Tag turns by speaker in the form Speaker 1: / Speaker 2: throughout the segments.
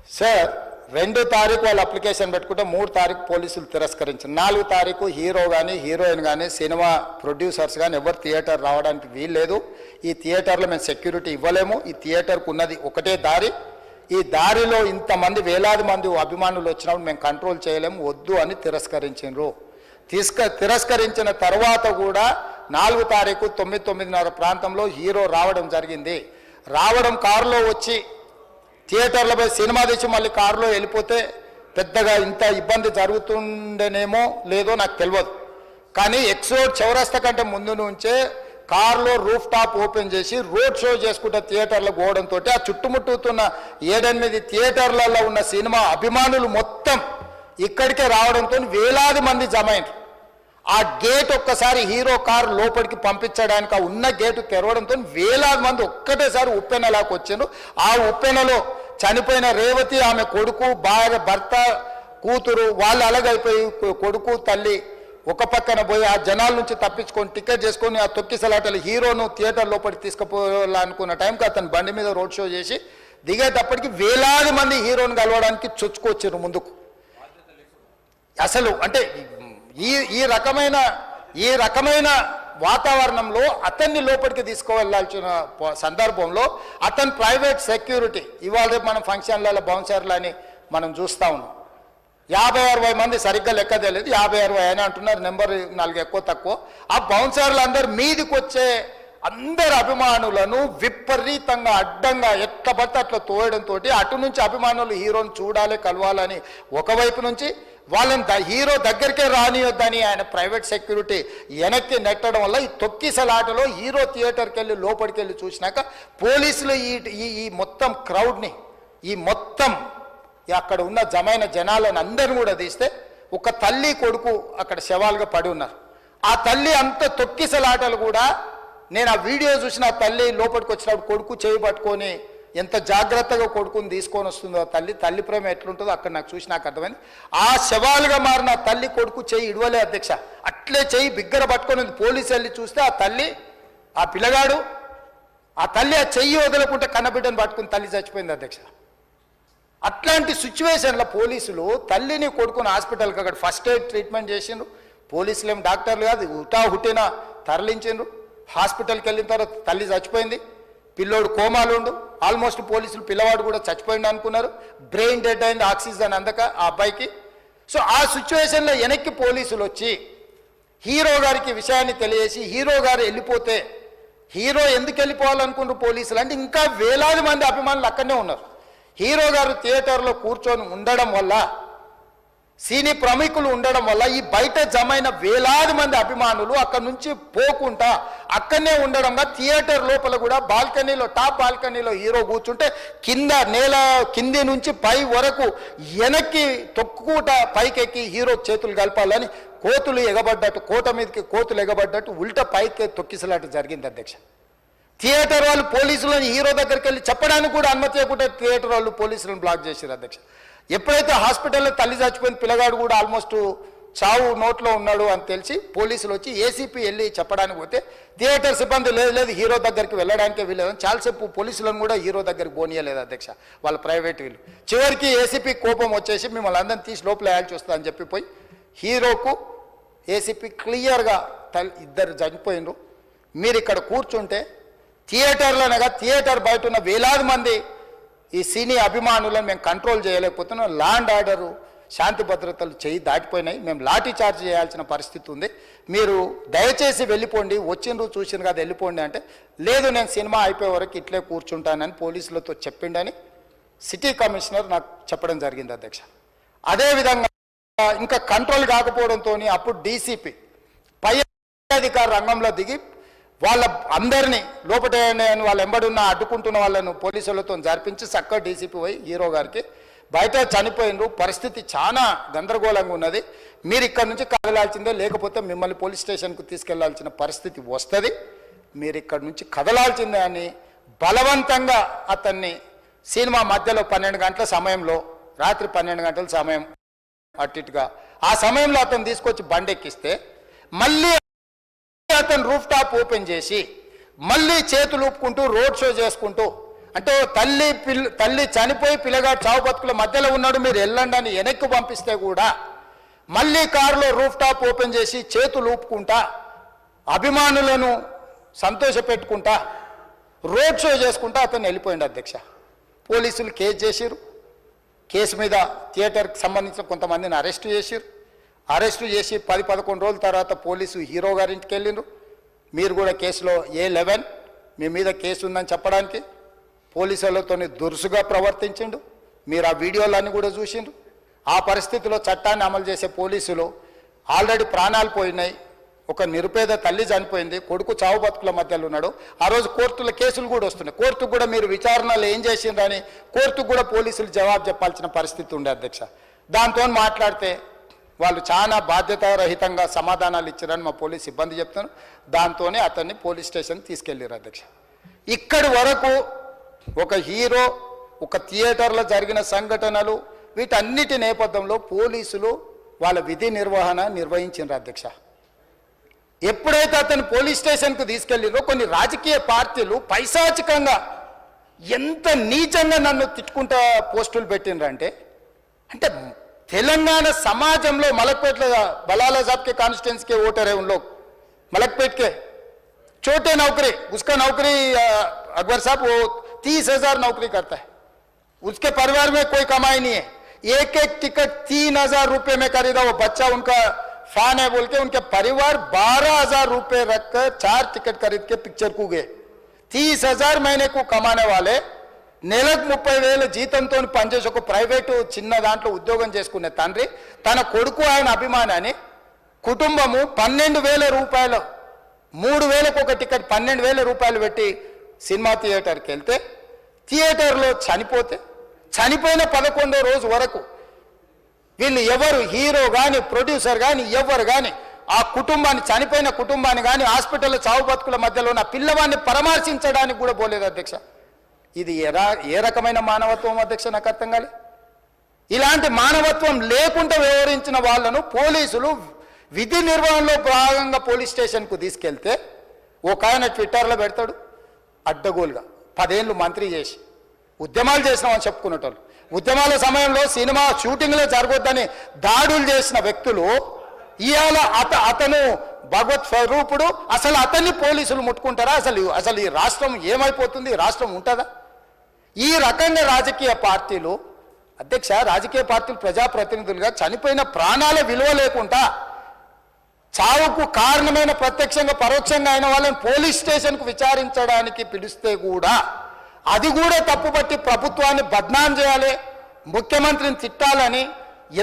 Speaker 1: Sir 2 తారీఖు వాళ్ళు application పెట్టుకుంటే 3 తారీఖు పోలీసులు తిరస్కరించారు. 4 తారీఖు హీరో కానీ హీరోయిన్ కానీ సినిమా ప్రొడ్యూసర్స్ కానీ ఎవరు థియేటర్ రావడానికి వీల్లేదు. ఈ థియేటర్లో మేము సెక్యూరిటీ ఇవ్వలేము. ఈ థియేటర్కు ఉన్నది ఒకటే దారి. ఈ దారిలో ఇంతమంది వేలాది మంది అభిమానులు వచ్చినప్పుడు మేము కంట్రోల్ చేయలేము, వద్దు అని తిరస్కరించారు. తిరస్కరించిన తర్వాత కూడా 4 తారీఖు 9:30 ప్రాంతంలో హీరో రావడం జరిగింది. రావడం కారులో వచ్చి థియేటర్లో పోయి సినిమా తీసి మళ్ళీ కారులో వెళ్ళిపోతే పెద్దగా ఇంత ఇబ్బంది జరుగుతుండేనేమో లేదో నాకు తెలియదు. కానీ ఎక్సోడ్ చౌరస్తా కంటే ముందు నుంచే కారులో రూఫ్ టాప్ ఓపెన్ చేసి రోడ్ షో చేసుకుంటే థియేటర్లో పోవడంతో ఆ చుట్టుముట్టుతున్న 7-8 థియేటర్లలో ఉన్న సినిమా అభిమానులు మొత్తం ఇక్కడికే రావడంతో వేలాది మంది జమ అయినారు. ఆ గేట్ ఒక్కసారి హీరో కారు లోపలికి పంపించడానికి ఆ ఉన్న గేటు తెరవడంతో వేలాది మంది ఒక్కటేసారి ఉప్పెనలాకు వచ్చారు. ఆ ఉప్పెనలో చనిపోయిన రేవతి, ఆమె కొడుకు, భార్య, భర్త, కూతురు వాళ్ళు అలాగైపోయి కొడుకు తల్లి ఒక పక్కన పోయి ఆ జనాల నుంచి తప్పించుకొని టికెట్ చేసుకొని ఆ తొక్కిసలాటలు హీరోను థియేటర్ లోపలికి తీసుకుపోవాలనుకున్న టైంకి అతను బండి మీద రోడ్ షో చేసి దిగేటప్పటికి వేలాది మంది హీరోను కలవడానికి చొచ్చుకొచ్చారు ముందుకు. అసలు అంటే ఈ రకమైన వాతావరణంలో అతన్ని లోపలికి తీసుకువెళ్ళాల్సిన సందర్భంలో అతను ప్రైవేట్ సెక్యూరిటీ ఇవాళ రేపు మనం ఫంక్షన్లలో బౌన్సర్లు అని మనం చూస్తూ ఉన్నాం. 50-60 మంది సరిగ్గా లెక్క తెలియదు, 50-60 అని అంటున్నారు, నెంబర్ 4 ఎక్కువ తక్కువ. ఆ బౌన్సర్లు అందరు మీదికి వచ్చే అందరు అభిమానులను విపరీతంగా అడ్డంగా ఎట్లా పడితే అట్లా తోయడంతో అటు నుంచి అభిమానులు హీరోని చూడాలి, కలవాలని ఒకవైపు నుంచి వాళ్ళని హీరో దగ్గరికే రానియొద్దని ఆయన ప్రైవేట్ సెక్యూరిటీ వెనక్కి నెట్టడం వల్ల ఈ తొక్కిసలాటలో హీరో థియేటర్కి వెళ్ళి లోపలికి వెళ్ళి చూసినాక పోలీసులు ఈ మొత్తం క్రౌడ్ని ఈ మొత్తం అక్కడ ఉన్న జమైన జనాలను అందరిని కూడా తీస్తే ఒక తల్లి కొడుకు అక్కడ శవాలుగా పడి ఉన్నారు. ఆ తల్లి అంత తొక్కిసలాటలు కూడా నేను ఆ వీడియో చూసిన ఆ తల్లి లోపలికి వచ్చినప్పుడు కొడుకు చేయి పట్టుకొని ఎంత జాగ్రత్తగా కొడుకుని తీసుకొని వస్తుందో తల్లి ప్రేమ ఎట్లుంటుందో అక్కడ నాకు చూసి నాకు అర్థమైంది. ఆ శవాలుగా మారిన తల్లి కొడుకు చెయ్యి ఇడవలే అధ్యక్ష, అట్లే చెయ్యి బిగ్గర పట్టుకొని పోలీసు వెళ్ళి చూస్తే ఆ తల్లి ఆ పిల్లగాడు ఆ తల్లి ఆ చెయ్యి వదలకుంటే కన్నబిడ్డను పట్టుకుని తల్లి చచ్చిపోయింది అధ్యక్ష. అట్లాంటి సిచ్యువేషన్లో పోలీసులు తల్లిని కొడుకుని హాస్పిటల్కి అక్కడ ఫస్ట్ ఎయిడ్ ట్రీట్మెంట్ చేసిండ్రు. పోలీసులు ఏం డాక్టర్లు కాదు, హుటాహుటిన తరలించిండ్రు. హాస్పిటల్కి వెళ్ళిన తర్వాత తల్లి చచ్చిపోయింది, పిల్లోడు కోమాలు ఉండు. ఆల్మోస్ట్ పోలీసులు పిల్లవాడు కూడా చచ్చిపోయింది అనుకున్నారు. బ్రెయిన్ డెడ్ అయింది, ఆక్సిజన్ అందక ఆ అబ్బాయికి. సో ఆ సిచ్యువేషన్లో వెనక్కి పోలీసులు వచ్చి హీరో గారికి విషయాన్ని తెలియజేసి హీరో గారు వెళ్ళిపోతే హీరో ఎందుకు వెళ్ళిపోవాలనుకున్నారు పోలీసులు అంటే ఇంకా వేలాది మంది అభిమానులు అక్కడనే ఉన్నారు. హీరో గారు థియేటర్లో కూర్చొని ఉండడం వల్ల సినీ ప్రముఖులు ఉండడం వల్ల ఈ బయట జమైన వేలాది మంది అభిమానులు అక్కడ నుంచి పోకుండా అక్కడనే ఉండడంగా థియేటర్ లోపల కూడా బాల్కనీలో టాప్ బాల్కనీలో హీరో కూర్చుంటే నేల కింది నుంచి పై వరకు వెనక్కి తొక్కుట పైకెక్కి హీరో చేతులు కలపాలని కోతులు ఎగబడ్డట్టు కోట మీదకి కోతులు ఎగబడ్డట్టు ఉల్టా పైకి తొక్కిసలాట జరిగింది అధ్యక్ష. థియేటర్ వాళ్ళు పోలీసులను హీరో దగ్గరికి వెళ్ళి చెప్పడానికి కూడా అనుమతి ఇవ్వకుండా థియేటర్ వాళ్ళు పోలీసులను బ్లాక్ చేశారు అధ్యక్ష. ఎప్పుడైతే హాస్పిటల్లో తల్లి చచ్చిపోయిన పిల్లగాడు కూడా ఆల్మోస్ట్ చావు నోట్లో ఉన్నాడు అని తెలిసి పోలీసులు వచ్చి ఏసీపీ వెళ్ళి చెప్పడానికి పోతే థియేటర్ సిబ్బంది లేదు హీరో దగ్గరికి వెళ్ళడానికే వీళ్ళదని చాలాసేపు పోలీసులను కూడా హీరో దగ్గరికి పోనీయలేదు అధ్యక్ష వాళ్ళ ప్రైవేట్ వీళ్ళు. చివరికి ఏసీపీ కోపం వచ్చేసి మిమ్మల్ని అందరిని తీసి లోపల వేయాల్సి వస్తుందని చెప్పి పోయి హీరోకు ఏసీపీ క్లియర్గా ఇద్దరు చనిపోయినరు, మీరు ఇక్కడ కూర్చుంటే థియేటర్లోనగా థియేటర్ బయట ఉన్న వేలాది మంది ఈ సినీ అభిమానులను మేము కంట్రోల్ చేయలేకపోతున్నాం, ల్యాండ్ ఆర్డరు శాంతి భద్రతలు చేయి దాటిపోయినాయి, మేము లాఠీ చార్జ్ చేయాల్సిన పరిస్థితి ఉంది, మీరు దయచేసి వెళ్ళిపోండి, వచ్చిండ్రు చూసిండ్రు కదా వెళ్ళిపోండి అంటే లేదు నేను సినిమా అయిపోయే వరకు ఇట్లే కూర్చుంటానని పోలీసులతో చెప్పిండని సిటీ కమిషనర్ నాకు చెప్పడం జరిగింది అధ్యక్ష. అదేవిధంగా ఇంకా కంట్రోల్ కాకపోవడంతో అప్పుడు డీసీపీ పై అధికారి రంగంలో దిగి వాళ్ళ అందరినీ లోపల వాళ్ళు ఎంబడున్న అడ్డుకుంటున్న వాళ్ళను పోలీసులతో జరిపించి చక్కగా డీసీపీ పోయి హీరో గారికి బయట చనిపోయినరు, పరిస్థితి చాలా గందరగోళంగా ఉన్నది, మీరు ఇక్కడ నుంచి కదలాల్సిందే లేకపోతే మిమ్మల్ని పోలీస్ స్టేషన్కు తీసుకెళ్లాల్సిన పరిస్థితి వస్తుంది, మీరు ఇక్కడ నుంచి కదలాల్సిందే అని బలవంతంగా అతన్ని సినిమా మధ్యలో 12 గంటల సమయంలో రాత్రి 12 గంటల సమయం అట్టిగా ఆ సమయంలో అతను తీసుకొచ్చి బండెక్కిస్తే మళ్ళీ అతను రూఫ్ టాప్ ఓపెన్ చేసి మళ్ళీ చేతులు ఊపుకుంటూ రోడ్ షో చేసుకుంటూ అంటే తల్లి చనిపోయి పిల్లగాడు చావు బతుకుల మధ్యలో ఉన్నాడు, మీరు వెళ్ళండి అని వెనక్కి పంపిస్తే కూడా మళ్ళీ కారులో రూఫ్ టాప్ ఓపెన్ చేసి చేతులు ఊపుకుంటా అభిమానులను సంతోషపెట్టుకుంటా రోడ్ షో చేసుకుంటా అతను వెళ్ళిపోయింది అధ్యక్ష. పోలీసులు కేసు చేసిరు, కేసు మీద థియేటర్కి సంబంధించిన కొంతమందిని అరెస్టు చేసిరు. అరెస్టు చేసి 10-11 రోజుల తర్వాత పోలీసు హీరో గారింటికి వెళ్ళిండ్రు. మీరు కూడా కేసులో A11 మీ మీద కేసు ఉందని చెప్పడానికి పోలీసులతో దురుసుగా ప్రవర్తించిండు. మీరు ఆ వీడియోలన్నీ కూడా చూసిండ్రు. ఆ పరిస్థితిలో చట్టాన్ని అమలు చేసే పోలీసులు ఆల్రెడీ ప్రాణాలు పోయినాయి, ఒక నిరుపేద తల్లి చనిపోయింది, కొడుకు చావు బతుకుల మధ్యలో ఉన్నాడు. ఆ రోజు కోర్టులో కేసులు కూడా వస్తున్నాయి. కోర్టుకు కూడా మీరు విచారణలు ఏం చేసిండ్రని కోర్టుకు కూడా పోలీసులు జవాబు చెప్పాల్సిన పరిస్థితి ఉండే అధ్యక్ష. దాంతో మాట్లాడితే వాళ్ళు చాలా బాధ్యతారహితంగా సమాధానాలు ఇచ్చారని మా పోలీస్ సిబ్బంది చెప్తాను. దాంతోనే అతన్ని పోలీస్ స్టేషన్ తీసుకెళ్ళారు అధ్యక్ష. ఇక్కడి వరకు ఒక హీరో, ఒక థియేటర్లో జరిగిన సంఘటనలు, వీటన్నిటి నేపథ్యంలో పోలీసులు వాళ్ళ విధి నిర్వహించారు అధ్యక్ష. ఎప్పుడైతే అతను పోలీస్ స్టేషన్కు తీసుకెళ్ళిరో కొన్ని రాజకీయ పార్టీలు పైశాచికంగా ఎంత నీచంగా నన్ను తిట్టుకుంటా పోస్టులు పెట్టినరంటే, అంటే తెలంగాణ समाजంలో మలక్పేట్ बलाला साहब के कॉन्स्टिट्यूंसी के वोटर है उन लोग, मलकपेट के छोटे नौकरी, उसका नौकरी अकबर साहब वो 30,000 नौकरी करता है, उसके परिवार में कोई कमाई नहीं है, एक टिकट 3,000 रुपये में खरीदा, वो बच्चा उनका फैन है बोल के उनके परिवार 12,000 रुपये रखकर 4 टिकट खरीद के पिक्चर को गए. 30,000 महीने को कमाने वाले నెలకు 30,000 జీతంతో పనిచేసి ఒక ప్రైవేటు చిన్న దాంట్లో ఉద్యోగం చేసుకునే తండ్రి తన కొడుకు ఆయన అభిమానాన్ని కుటుంబము 12,000 రూపాయలు 3,000కు ఒక టికెట్ 12,000 రూపాయలు పెట్టి సినిమా థియేటర్కి వెళ్తే థియేటర్లో చనిపోయిన 11వ రోజు వరకు వీళ్ళు ఎవరు హీరో కానీ ప్రొడ్యూసర్ కానీ ఎవరు కానీ ఆ కుటుంబాన్ని చనిపోయిన కుటుంబాన్ని కానీ హాస్పిటల్లో చావు బతుకుల మధ్యలో ఉన్న పిల్లవాడిని పరామర్శించడానికి కూడా పోలేదు అధ్యక్ష. ఇది ఏ రకమైన మానవత్వం అధ్యక్ష? నాకు అర్థం కాలే. ఇలాంటి మానవత్వం లేకుండా వ్యవహరించిన వాళ్ళను పోలీసులు విధి నిర్వహణలో భాగంగా పోలీస్ స్టేషన్కు తీసుకెళ్తే ఒక ఆయన ట్విట్టర్లో పెడతాడు అడ్డగోలుగా 10 ఏళ్ళు మంత్రి చేసి ఉద్యమాలు చేసినామని చెప్పుకునేటోళ్ళు, ఉద్యమాల సమయంలో సినిమా షూటింగ్లో జరగొద్దని దాడులు చేసిన వ్యక్తులు ఇవాళ అతను భగవత్ స్వరూపుడు, అసలు అతన్ని పోలీసులు ముట్టుకుంటారా? అసలు ఈ రాష్ట్రం ఏమైపోతుంది? ఈ రాష్ట్రం ఉంటుందా? ఈ రకంగా రాజకీయ పార్టీలు అధ్యక్ష, రాజకీయ పార్టీలు ప్రజాప్రతినిధులుగా చనిపోయిన ప్రాణాల విలువ లేకుండా చావుకు కారణమైన ప్రత్యక్షంగా పరోక్షంగా అయిన వాళ్ళని పోలీస్ స్టేషన్కు విచారించడానికి పిలిస్తే కూడా అది కూడా తప్పుపట్టి ప్రభుత్వాన్ని బద్నాం చేయాలి, ముఖ్యమంత్రిని తిట్టాలని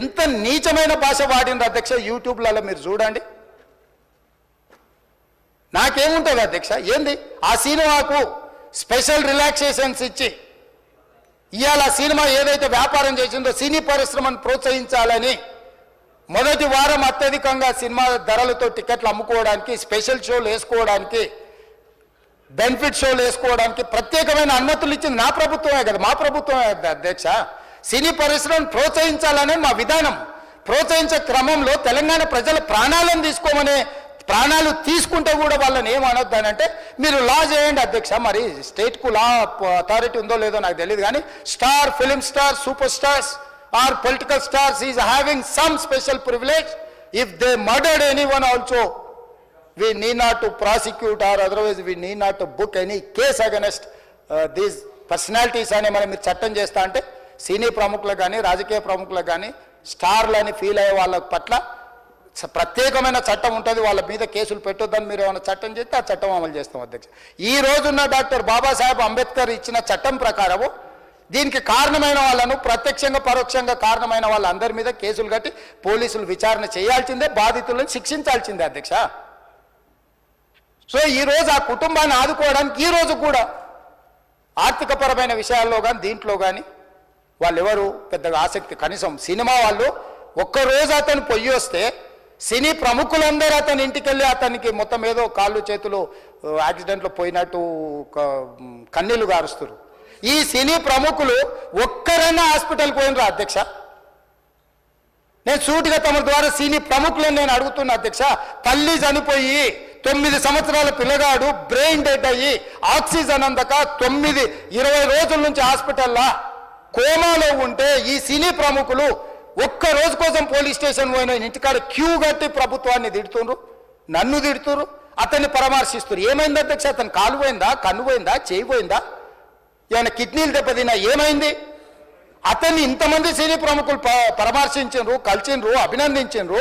Speaker 1: ఎంత నీచమైన భాష వాడింది అధ్యక్ష. యూట్యూబ్లలో మీరు చూడండి. నాకేముంటుంది అధ్యక్ష? ఏంది ఆ సినిమాకు స్పెషల్ రిలాక్సేషన్స్ ఇచ్చి ఇవాళ సినిమా ఏదైతే వ్యాపారం చేసిందో సినీ పరిశ్రమను ప్రోత్సహించాలని మొదటి వారం అత్యధికంగా సినిమా ధరలతో టికెట్లు అమ్ముకోవడానికి, స్పెషల్ షోలు వేసుకోవడానికి, బెనిఫిట్ షోలు వేసుకోవడానికి ప్రత్యేకమైన అనుమతులు ఇచ్చింది నా ప్రభుత్వమే కదా, మా ప్రభుత్వమే అధ్యక్ష. సినీ పరిశ్రమను ప్రోత్సహించాలనే మా విధానం. ప్రోత్సహించే క్రమంలో తెలంగాణ ప్రజల ప్రాణాలు తీసుకుంటే కూడా వాళ్ళని ఏమనొద్దానంటే మీరు లా చేయండి అధ్యక్ష. మరి స్టేట్కు లా అథారిటీ ఉందో లేదో నాకు తెలియదు, కానీ star, film star, super stars or political stars is having some special privilege. If they murdered anyone also we need not to prosecute or otherwise we need not to book any case against these personalities అని మనం మీరు చట్టం చేస్తా అంటే సినీ ప్రముఖులకు కానీ రాజకీయ ప్రముఖులకు కానీ స్టార్లని ఫీల్ అయ్యే వాళ్ళ పట్ల ప్రత్యేకమైన చట్టం ఉంటుంది, వాళ్ళ మీద కేసులు పెట్టొద్దని మీరు ఏమైనా చట్టం చేస్తే ఆ చట్టం అమలు చేస్తాం అధ్యక్ష. ఈ రోజున్న డాక్టర్ బాబాసాహెబ్ అంబేద్కర్ ఇచ్చిన చట్టం ప్రకారము దీనికి కారణమైన వాళ్ళను ప్రత్యక్షంగా పరోక్షంగా కారణమైన వాళ్ళందరి మీద కేసులు కట్టి పోలీసులు విచారణ చేయాల్సిందే, బాధితులను శిక్షించాల్సిందే అధ్యక్ష. సో ఈరోజు ఆ కుటుంబాన్ని ఆదుకోవడానికి ఈరోజు కూడా ఆర్థికపరమైన విషయాల్లో కానీ దీంట్లో కానీ వాళ్ళు ఎవరు పెద్దగా ఆసక్తి, కనీసం సినిమా వాళ్ళు ఒక్కరోజు అతను పొయ్యి వస్తే సినీ ప్రముఖులందరూ అతని ఇంటికి వెళ్ళి అతనికి మొత్తం ఏదో కాళ్ళు చేతులు యాక్సిడెంట్లో పోయినట్టు కన్నీళ్లు గారుస్తారు. ఈ సినీ ప్రముఖులు ఒక్కరైనా హాస్పిటల్కి పోయినరా అధ్యక్ష? నేను సూటిగా తమ ద్వారా సినీ ప్రముఖులను నేను అడుగుతున్నా అధ్యక్ష. తల్లి చనిపోయి 9 సంవత్సరాల పిల్లగాడు బ్రెయిన్ డెడ్ అయ్యి ఆక్సిజన్ అందక 20 రోజుల నుంచి హాస్పిటల్లో కోమాలో ఉంటే ఈ సినీ ప్రముఖులు ఒక్క రోజు కోసం పోలీస్ స్టేషన్ పోయిన ఇంటికాడ క్యూ కట్టి ప్రభుత్వాన్ని తిడుతుండ్రు, నన్ను తిడుతురు, అతన్ని పరామర్శిస్తున్నారు. ఏమైంది అధ్యక్ష? అతను కాలు పోయిందా, కన్ను పోయిందా, చేయి పోయిందా, ఏమైనా కిడ్నీలు దెబ్బతిన్నా, ఏమైంది? అతన్ని ఇంతమంది సినీ ప్రముఖులు పరామర్శించారు, కలిసిండ్రు, అభినందించారు.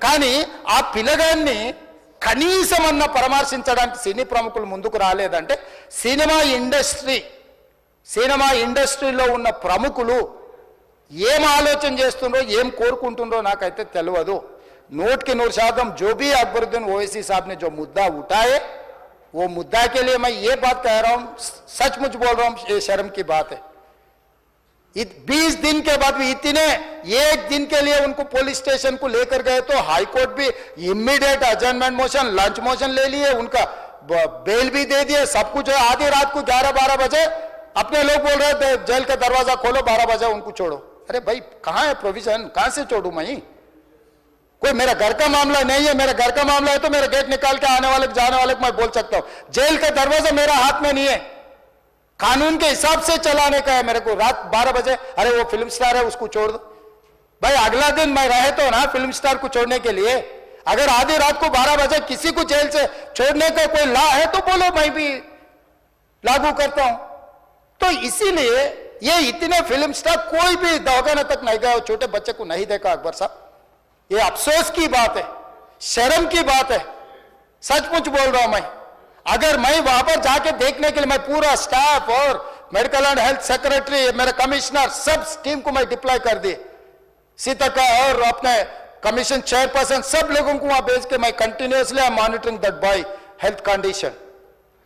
Speaker 1: కానీ ఆ పిల్లగాన్ని కనీసమన్నా పరామర్శించడానికి సినీ ప్రముఖులు ముందుకు రాలేదంటే సినిమా ఇండస్ట్రీలో ఉన్న ప్రముఖులు ఏం ఆలోచన చేస్తుండ్రో, ఏం కోరుకుంటుండ్రో నాకైతే తెలియదు. 100% जो भी अकबरुद्दीन ओवैसी साहब ने जो मुद्दा उठाए, वो मुद्दा के लिए मैं ये बात कह रहा हूं, सचमुच बोल रहा हूं, ये शर्म की बात है. 20 दिन के बाद भी एक दिन के लिए उनको पुलिस स्टेशन को लेकर गए तो हाईकोर्ट भी इमीडिएट अजर्नमेंट मोशन, लंच मोशन ले लिए, उनका बेल भी दे दिए, सब कुछ है. आधी रात को 11-12 बजे अपने लोग बोल रहे थे जेल का दरवाजा खोलो, 12 बजे उनको छोड़ो. अरे भाई कहां है प्रोविजन? कहां से छोड़ू मैं? कोई मेरा घर का मामला नहीं है. मेरा घर का मामला है तो मेरा गेट निकाल के आने वाले जाने वाले को मैं बोल सकता हूं. जेल का दरवाजा मेरा हाथ में नहीं है, कानून के हिसाब से चलाने का है मेरे को. रात 12 बजे अरे वो फिल्म स्टार है उसको छोड़ दो. भाई अगला दिन मैं रहे तो ना फिल्म स्टार को छोड़ने के लिए. अगर आधी रात को 12 बजे किसी को जेल से छोड़ने का कोई लॉ है तो बोलो, मैं भी लागू करता हूं. तो इसीलिए ये इतने फिल्म स्टार कोई भी दवाखाने तक नहीं गया, छोटे बच्चे को नहीं देखा अकबर साहब. ये अफसोस की बात है, शर्म की बात है. सचमुच बोल रहा हूं मैं. अगर मैं वहां पर जाके देखने के लिए मैं पूरा स्टाफ और मेडिकल एंड हेल्थ सेक्रेटरी, मेरे कमिश्नर, सब टीम को मैं डिप्लॉय कर दिए. सीता और अपने कमीशन चेयरपर्सन सब लोगों को वहां भेज के मैं continuously I monitoring that boy health condition.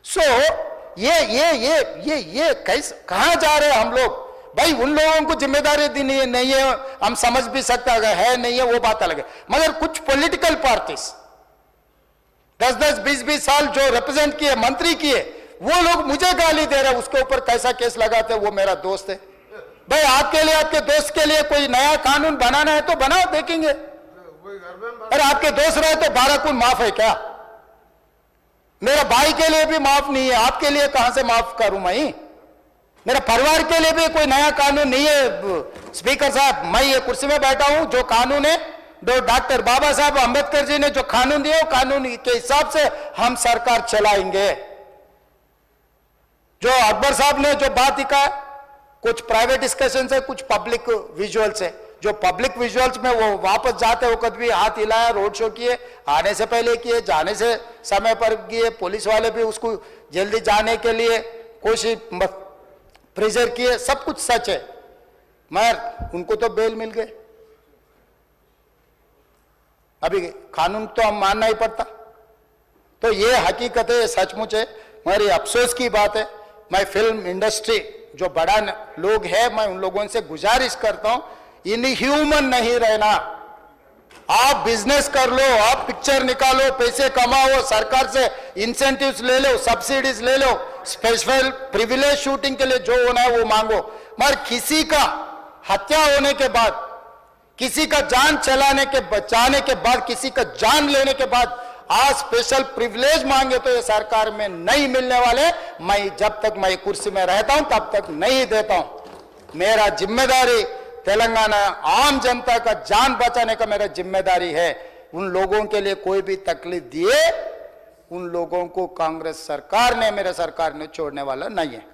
Speaker 1: So ये कैसे कहां जा रहे हैं हम लोग? भाई उन लोगों को जिम्मेदारी दी नहीं है, हम समझ भी सकते हैं, है नहीं है वो बात अलग है. मगर कुछ पॉलिटिकल पार्टीज 10-10, 20-20 साल जो रिप्रेजेंट किए, मंत्री किए, वो लोग मुझे गाली दे रहे हैं. उसके ऊपर कैसा केस लगाते हैं? वो मेरा दोस्त है. भाई आपके लिए, आपके दोस्त के लिए कोई नया कानून बनाना है तो बनाओ, देखेंगे. अरे आपके दोस्त रहे तो 12 खून माफ है क्या? मेरा भाई के लिए भी माफ नहीं है, आपके लिए कहां से माफ करूं मैं? मेरा परिवार के लिए भी कोई नया कानून नहीं है. स्पीकर साहब, मैं ये कुर्सी में बैठा हूं, जो कानून है डॉक्टर बाबा साहब अंबेडकर जी ने जो कानून दिया, कानून के हिसाब से हम सरकार चलाएंगे. जो अकबर साहब ने जो बात दिखा, कुछ प्राइवेट डिस्कशन है, कुछ पब्लिक विजुअल्स है. जो पब्लिक विजुअल्स में वो वापस जाते वक्त भी हाथ हिलाया, रोड शो किए, आने से पहले किए, जाने से समय पर किए, पुलिस वाले भी उसको जल्दी जाने के लिए कोशिश प्रेशर किए, सब कुछ सच है. मगर उनको तो बेल मिल गए. अभी कानून तो हम मानना ही पड़ता. तो ये हकीकत है, सचमुच है. मगर ये अफसोस की बात है. मैं फिल्म इंडस्ट्री जो बड़ा लोग है, मैं उन लोगों से गुजारिश करता हूं, इनह्यूमन नहीं रहना. आप बिजनेस कर लो, आप पिक्चर निकालो, पैसे कमाओ, सरकार से इंसेंटिव्स ले लो, सब्सिडीज ले लो, स्पेशल प्रिविलेज शूटिंग के लिए जो होना है वो मांगो. मगर किसी का हत्या होने के बाद, किसी का जान चलाने के बचाने के बाद, किसी का जान लेने के बाद आज स्पेशल प्रिविलेज मांगे तो ये सरकार में नहीं मिलने वाले. मैं जब तक मैं कुर्सी में रहता हूं तब तक नहीं देता हूं. मेरा जिम्मेदारी तेलंगाना आम जनता का जान बचाने का मेरा जिम्मेदारी है. उन लोगों के लिए कोई भी तकलीफ दिए, उन लोगों को कांग्रेस सरकार ने, मेरे सरकार ने छोड़ने वाला नहीं है.